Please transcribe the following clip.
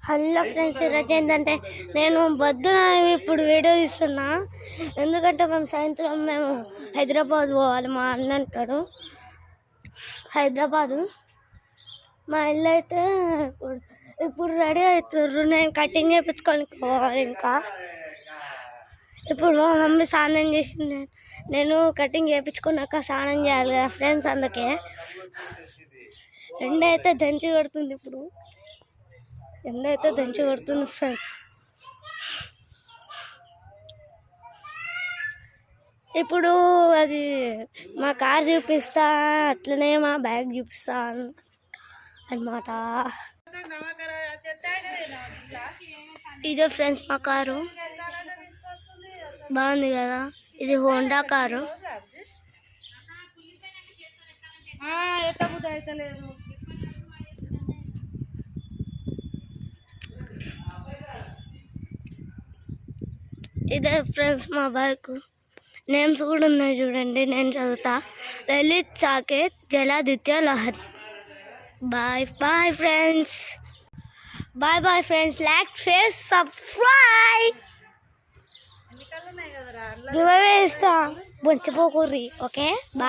Hello friends, ఈరోజు ఏంటంటే నేను పొద్దున ఇప్పుడు వీడియో తీస్తున్నా. ఎందుకంటే సాయంత్రం మేము హైదరాబాద్ పోవాలి. మా అన్న అంటాడు హైదరాబాదు. మా ఇల్లు అయితే ఇప్పుడు రెడీ అవుతుర్రు. నేను కటింగ్ చేయించుకోనికి పోవాలి. ఇంకా ఇప్పుడు మా మమ్మీ స్నానం చేసింది. నేను కటింగ్ చేయించుకున్నాక స్నానం చేయాలి కదా ఫ్రెండ్స్. అందుకే ఎండ అయితే దంచి కొడుతుంది. ఇప్పుడు ఎండ అయితే దంచి కొడుతుంది ఫ్రెండ్స్. ఇప్పుడు అది మా కార్ చూపిస్తా, అట్లనే మా బ్యాగ్ చూపిస్తా అన్నమాట. ఇదే ఫ్రెండ్స్ మా కారు, బాగుంది కదా. ఇది హోండా కారు. ఇదే ఫ్రెండ్స్ మా బైక్. నేమ్స్ కూడా ఉన్నాయి చూడండి, నేను చదువుతా. Lalit Saketh Jaladitya Lahari. Bye bye friends, bye bye friends. Like, share, subscribe. Give away ఇస్తా, బొంచిపోకుర్రి. Okay bye.